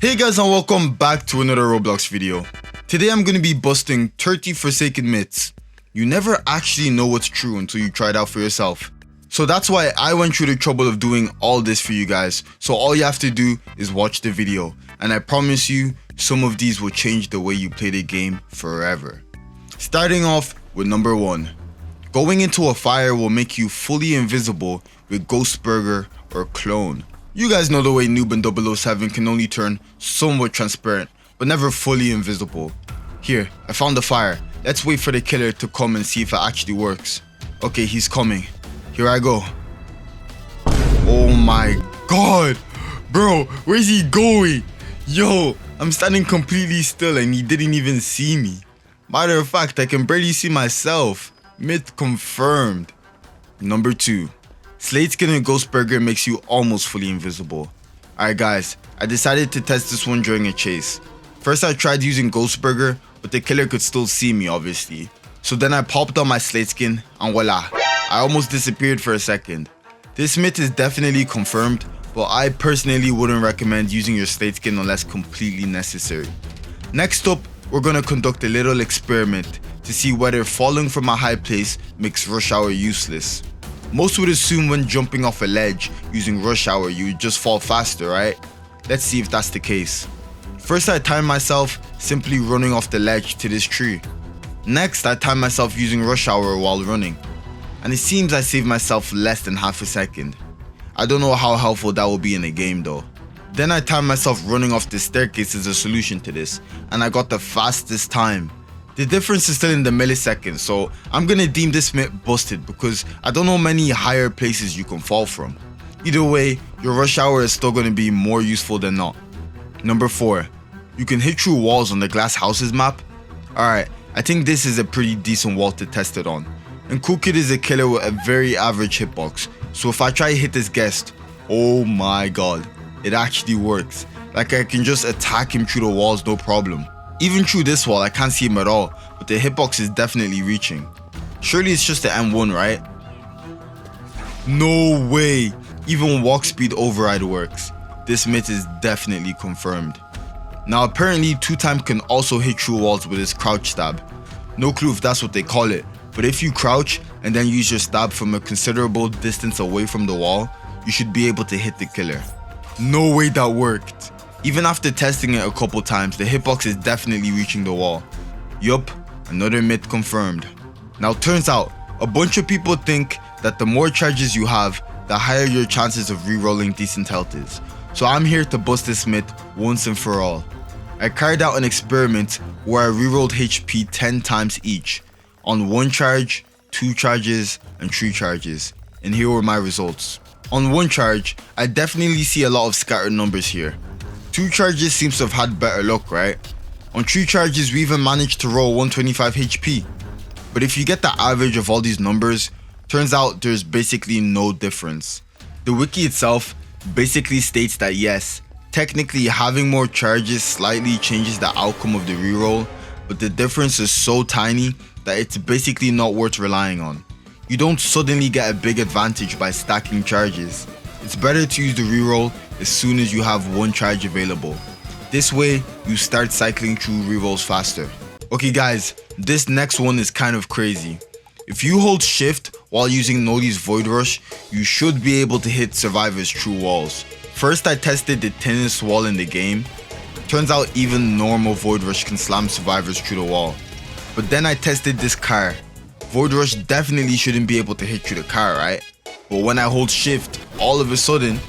Hey guys, and welcome back to another Roblox video. Today I'm going to be busting 30 forsaken myths. You never actually know what's true until you try it out for yourself. So that's why I went through the trouble of doing all this for you guys. So all you have to do is watch the video. And I promise you, some of these will change the way you play the game forever. Starting off with number 1. Going into a fire will make you fully invisible with Ghost Burger or Clone. You guys know the way Noob and 007 can only turn somewhat transparent, but never fully invisible. Here, I found the fire. Let's wait for the killer to come and see if it actually works. Okay, he's coming. Here I go. Oh my god! Bro, where's he going? Yo, I'm standing completely still and he didn't even see me. Matter of fact, I can barely see myself. Myth confirmed. Number 2. Slate Skin and Ghost Burger makes you almost fully invisible. Alright guys, I decided to test this one during a chase. First I tried using Ghost Burger, but the killer could still see me obviously. So then I popped on my Slate Skin and voila, I almost disappeared for a second. This myth is definitely confirmed, but I personally wouldn't recommend using your Slate Skin unless completely necessary. Next up, we're gonna conduct a little experiment to see whether falling from a high place makes Rush Hour useless. Most would assume when jumping off a ledge using Rush Hour you would just fall faster, right? Let's see if that's the case. First I timed myself simply running off the ledge to this tree. Next I timed myself using Rush Hour while running. And it seems I saved myself less than half a second. I don't know how helpful that will be in a game though. Then I timed myself running off the staircase as a solution to this, and I got the fastest time. The difference is still in the milliseconds, so I'm gonna deem this myth busted because I don't know many higher places you can fall from. Either way, your Rush Hour is still gonna be more useful than not. Number 4. You can hit through walls on the glass houses map. Alright, I think this is a pretty decent wall to test it on. And Cool Kid is a killer with a very average hitbox, so if I try to hit this guest, oh my god, it actually works. Like I can just attack him through the walls no problem. Even through this wall I can't see him at all, but the hitbox is definitely reaching. Surely it's just the M1, right? No way! Even walk speed override works. This myth is definitely confirmed. Now apparently 2Time can also hit through walls with his crouch stab. No clue if that's what they call it, but if you crouch and then use your stab from a considerable distance away from the wall, you should be able to hit the killer. No way that worked. Even after testing it a couple times, the hitbox is definitely reaching the wall. Yup, another myth confirmed. Now turns out, a bunch of people think that the more charges you have, the higher your chances of re-rolling decent health is. So I'm here to bust this myth once and for all. I carried out an experiment where I re-rolled HP 10 times each, on 1 charge, 2 charges, and 3 charges. And here were my results. On 1 charge, I definitely see a lot of scattered numbers here. 2 charges seems to have had better luck, right? On 3 charges we even managed to roll 125 HP. But if you get the average of all these numbers, turns out there's basically no difference. The wiki itself basically states that yes, technically having more charges slightly changes the outcome of the reroll, but the difference is so tiny that it's basically not worth relying on. You don't suddenly get a big advantage by stacking charges. It's better to use the reroll as soon as you have 1 charge available. This way, you start cycling through rerolls faster. Okay guys, this next one is kind of crazy. If you hold shift while using Noli's Void Rush, you should be able to hit survivors through walls. First I tested the thinnest wall in the game. Turns out even normal Void Rush can slam survivors through the wall. But then I tested this car. Void Rush definitely shouldn't be able to hit through the car, right? But when I hold shift, all of a sudden,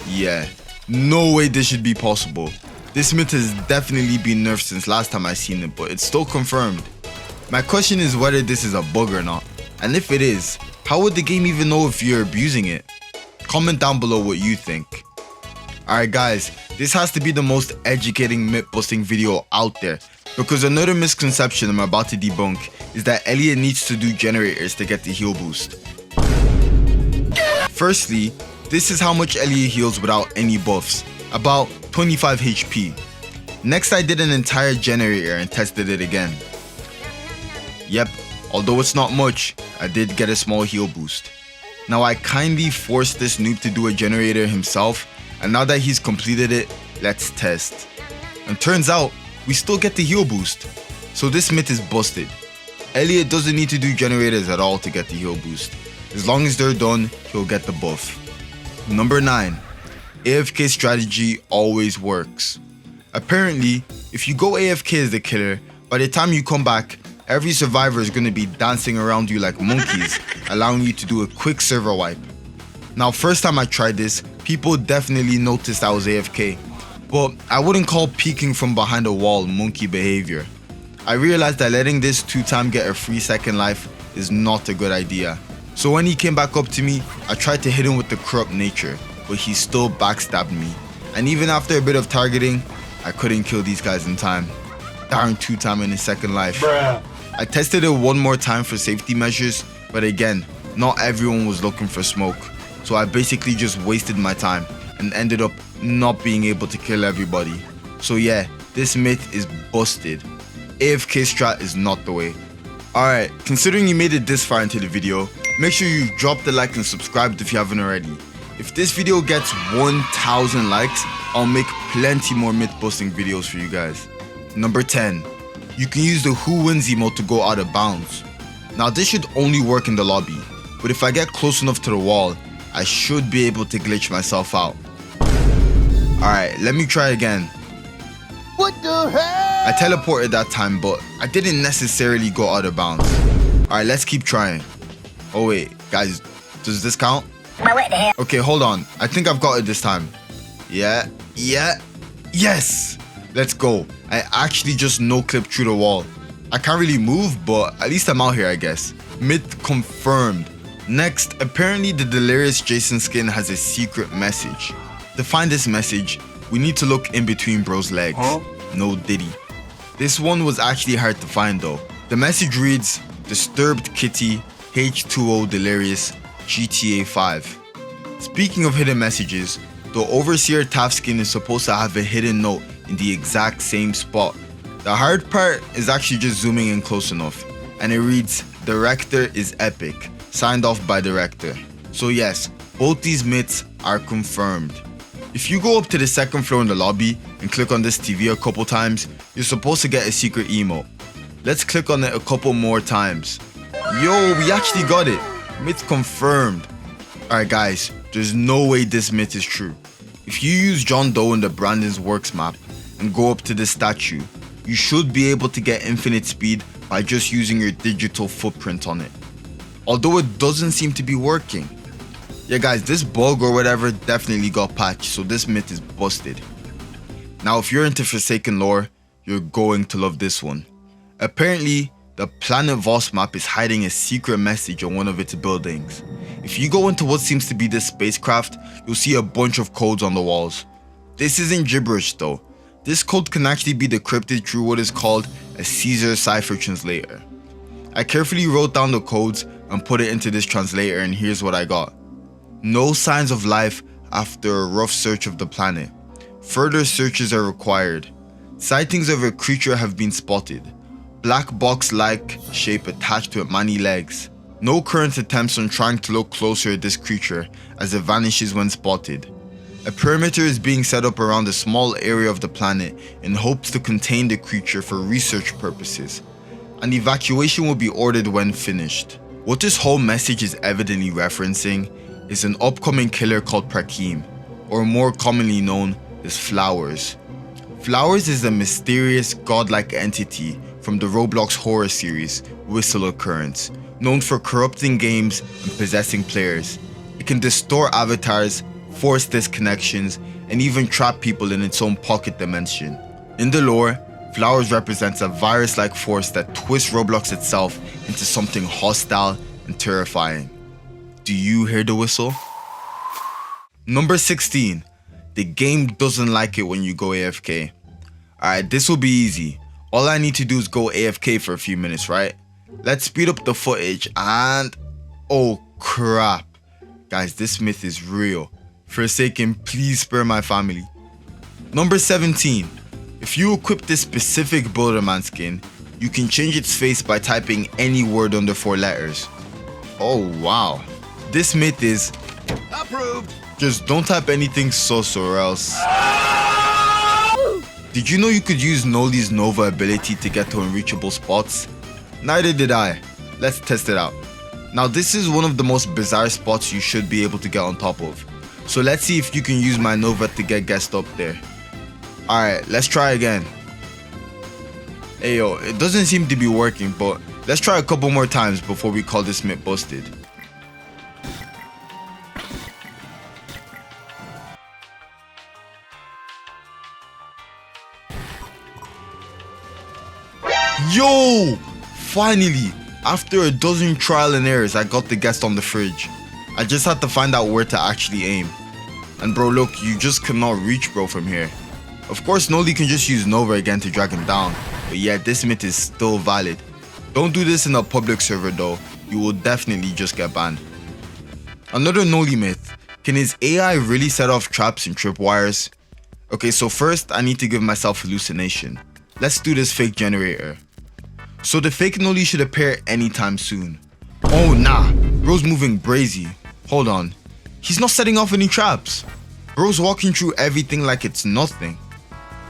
yeah, no way this should be possible. This myth has definitely been nerfed since last time I seen it, but it's still confirmed. My question is whether this is a bug or not, and if it is, how would the game even know if you're abusing it? Comment down below what you think. Alright guys, this has to be the most educating myth busting video out there, because another misconception I'm about to debunk is that Elliot needs to do generators to get the heal boost. Firstly, this is how much Elliot heals without any buffs, about 25 HP. Next I did an entire generator and tested it again. Yep, although it's not much, I did get a small heal boost. Now I kindly forced this noob to do a generator himself, and now that he's completed it, Let's test. And turns out, we still get the heal boost. So this myth is busted. Elliot doesn't need to do generators at all to get the heal boost. As long as they're done, he'll get the buff. Number 9. AFK strategy always works. Apparently, if you go AFK as the killer, by the time you come back, every survivor is going to be dancing around you like monkeys, allowing you to do a quick server wipe. Now, first time I tried this, people definitely noticed I was AFK, but I wouldn't call peeking from behind a wall monkey behavior. I realized that letting this 2-time get a free second life is not a good idea. So when he came back up to me, I tried to hit him with the corrupt nature, but he still backstabbed me. And even after a bit of targeting, I couldn't kill these guys in time. Darn 2-time in his second life. Bruh. I tested it one more time for safety measures, but again, not everyone was looking for smoke. So I basically just wasted my time and ended up not being able to kill everybody. So yeah, this myth is busted. AFK strat is not the way. Alright, considering you made it this far into the video, make sure you've dropped a like and subscribed if you haven't already. If this video gets 1,000 likes, I'll make plenty more myth busting videos for you guys. Number 10. You can use the who wins emote to go out of bounds. Now this should only work in the lobby, but if I get close enough to the wall, I should be able to glitch myself out. Alright, let me try again. What the hell? I teleported that time, but I didn't necessarily go out of bounds. Alright, let's keep trying. Oh wait, guys, does this count? Okay, hold on. I think I've got it this time. Yeah, yes! Let's go. I actually just no-clipped through the wall. I can't really move, but at least I'm out here, I guess. Myth confirmed. Next, apparently the Delirious Jason skin has a secret message. To find this message, we need to look in between bro's legs. No diddy. This one was actually hard to find though. The message reads, Disturbed Kitty, H2O Delirious, GTA 5. Speaking of hidden messages, the Overseer Taff skin is supposed to have a hidden note in the exact same spot. The hard part is actually just zooming in close enough, and it reads, Director is epic, signed off by Director. So yes, both these myths are confirmed. If you go up to the second floor in the lobby and click on this TV a couple times, you're supposed to get a secret emote. Let's click on it a couple more times. Yo, we actually got it. Myth confirmed. Alright guys, there's no way this myth is true. If you use John Doe in the Brandon's Works map and go up to this statue, you should be able to get infinite speed by just using your digital footprint on it. Although it doesn't seem to be working. Yeah guys, this bug or whatever definitely got patched, so this myth is busted. Now if you're into Forsaken lore, you're going to love this one. Apparently, the planet Voss map is hiding a secret message on one of its buildings. If you go into what seems to be this spacecraft, you'll see a bunch of codes on the walls. This isn't gibberish though. This code can actually be decrypted through what is called a Caesar cipher translator. I carefully wrote down the codes and put it into this translator, and here's what I got. No signs of life after a rough search of the planet. Further searches are required. Sightings of a creature have been spotted. Black box-like shape attached to many legs. No current attempts on trying to look closer at this creature as it vanishes when spotted. A perimeter is being set up around a small area of the planet in hopes to contain the creature for research purposes. An evacuation will be ordered when finished. What this whole message is evidently referencing is an upcoming killer called Prakim, or more commonly known as Flowers. Flowers is a mysterious godlike entity from the Roblox horror series Whistle Occurrence, known for corrupting games and possessing players. It can distort avatars, force disconnections, and even trap people in its own pocket dimension. In the lore, Flowers represents a virus-like force that twists Roblox itself into something hostile and terrifying. Do you hear the whistle? Number 16. The game doesn't like it when you go AFK. Alright, this will be easy. All I need to do is go AFK for a few minutes, right? Let's speed up the footage and... oh crap. Guys, this myth is real. Forsaken, please spare my family. Number 17. If you equip this specific Builderman skin, you can change its face by typing any word under 4 letters. Oh wow. This myth is... approved. Just don't type anything sus or else... Did you know you could use Noli's Nova ability to get to unreachable spots? Neither did I. Let's test it out. Now this is one of the most bizarre spots you should be able to get on top of. So let's see if you can use my Nova to get guessed up there. Alright, let's try again. Ayo, it doesn't seem to be working, but let's try a couple more times before we call this myth busted. Yo! Finally! After a dozen trial and errors, I got the guest on the fridge. I just had to find out where to actually aim. And bro, look, you just cannot reach bro from here. Of course, Noli can just use Nova again to drag him down. But yeah, this myth is still valid. Don't do this in a public server though. You will definitely just get banned. Another Noli myth. Can his AI really set off traps and tripwires? Okay, so first I need to give myself hallucination. Let's do this fake generator. So the fake Noli should appear anytime soon. Oh nah, bro's moving brazy. Hold on, he's not setting off any traps. Bro's walking through everything like it's nothing.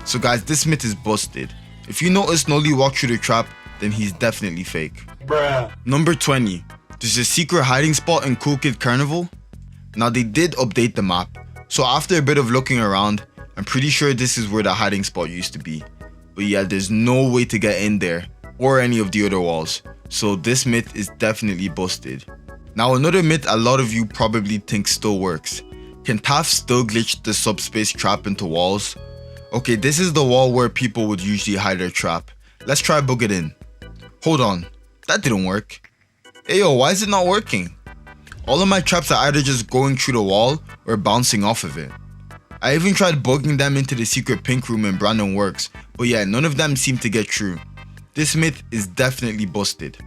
So guys, this myth is busted. If you notice Noli walk through the trap, then he's definitely fake. Bruh. Number 20. There's a secret hiding spot in Cool Kid Carnival. Now they did update the map, so after a bit of looking around, I'm pretty sure this is where the hiding spot used to be. But yeah, there's no way to get in there or any of the other walls, so this myth is definitely busted. Now another myth a lot of you probably think still works. Can TAF still glitch the subspace trap into walls? Okay, this is the wall where people would usually hide their trap. Let's try bug it in. Hold on, that didn't work. Ayo, why is it not working? All of my traps are either just going through the wall or bouncing off of it. I even tried bugging them into the secret pink room in Brandon Works, but yeah, none of them seem to get through. This myth is definitely busted.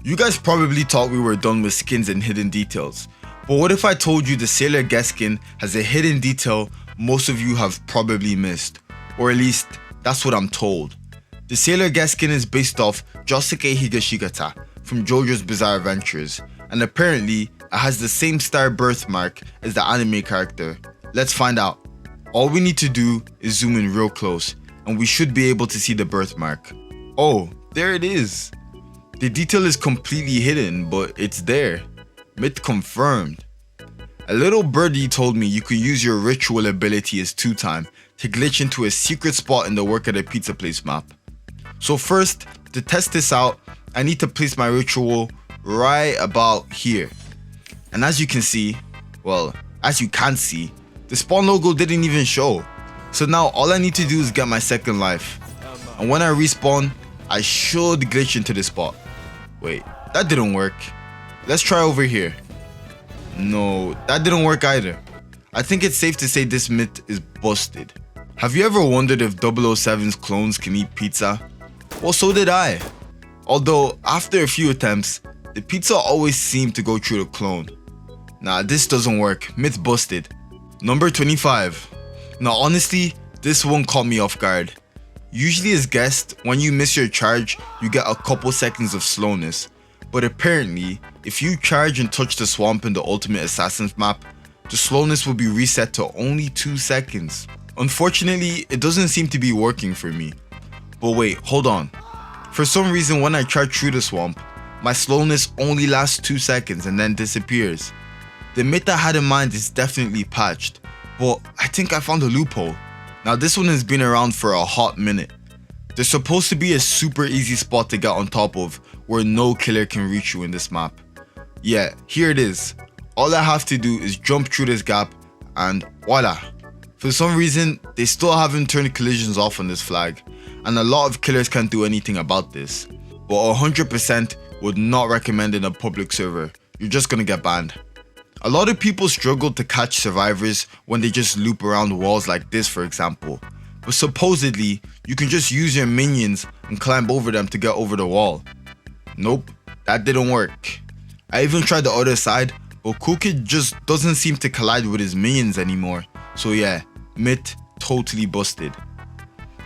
You guys probably thought we were done with skins and hidden details, but what if I told you the Sailor Guest skin has a hidden detail most of you have probably missed, or at least that's what I'm told. The Sailor Guest skin is based off Josuke Higashigata from JoJo's Bizarre Adventures, and apparently it has the same star birthmark as the anime character. Let's find out. All we need to do is zoom in real close, and we should be able to see the birthmark. Oh, there it is. The detail is completely hidden, but it's there. Myth confirmed. A little birdie told me you could use your ritual ability as 2-time to glitch into a secret spot in the Work at a Pizza Place map. So first, to test this out, I need to place my ritual right about here. And as you can see, well, as you can see, the spawn logo didn't even show. So now all I need to do is get my second life. And when I respawn, I should glitch into the spot. Wait, that didn't work. Let's try over here. No, that didn't work either. I think it's safe to say this myth is busted. Have you ever wondered if 007's clones can eat pizza? Well, so did I. Although, after a few attempts, the pizza always seemed to go through the clone. Nah, this doesn't work. Myth busted. Number 25. Now honestly, this one caught me off guard. Usually as guessed, when you miss your charge, you get a couple seconds of slowness. But apparently, if you charge and touch the swamp in the Ultimate Assassins map, the slowness will be reset to only 2 seconds. Unfortunately, it doesn't seem to be working for me. But wait, hold on. For some reason when I charge through the swamp, my slowness only lasts 2 seconds and then disappears. The myth I had in mind is definitely patched, but I think I found a loophole. Now this one has been around for a hot minute. There's supposed to be a super easy spot to get on top of where no killer can reach you in this map. Yeah, here it is. All I have to do is jump through this gap and voila. For some reason, they still haven't turned collisions off on this flag, and a lot of killers can't do anything about this. But 100% would not recommend in a public server. You're just gonna get banned. A lot of people struggle to catch survivors when they just loop around walls like this, for example. But supposedly, you can just use your minions and climb over them to get over the wall. Nope, that didn't work. I even tried the other side, but Cool Kid just doesn't seem to collide with his minions anymore. So yeah, myth totally busted.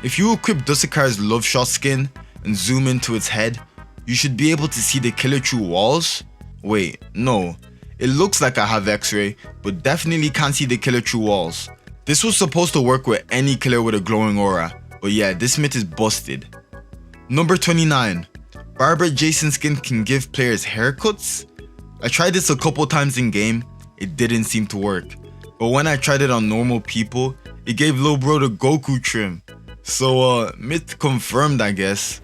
If you equip Dusakar's Love Shot skin and zoom into its head, you should be able to see the killer through walls. Wait, no. It looks like I have X-ray, but definitely can't see the killer through walls. This was supposed to work with any killer with a glowing aura, But yeah, this myth is busted. Number 29. Barber Jason skin can give players haircuts? I tried this a couple times in game, it didn't seem to work. But when I tried it on normal people, it gave Lil Bro the Goku trim. So myth confirmed, I guess.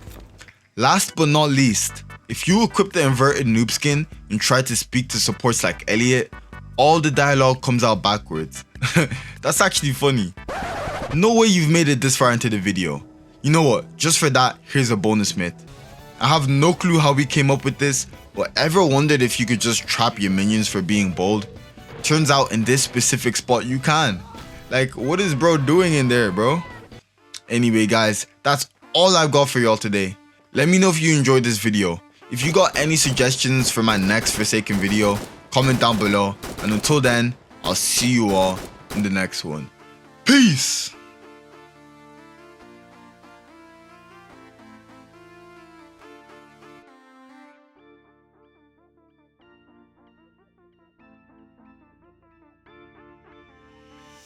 Last but not least, if you equip the inverted noob skin and try to speak to supports like Elliot, all the dialogue comes out backwards. That's actually funny. No way you've made it this far into the video. You know what, just for that, here's a bonus myth. I have no clue how we came up with this, but ever wondered if you could just trap your minions for being bold? Turns out in this specific spot you can. Like, what is bro doing in there, bro? Anyway guys, that's all I've got for y'all today. Let me know if you enjoyed this video. If you got any suggestions for my next Forsaken video, comment down below. And until then, I'll see you all in the next one. Peace!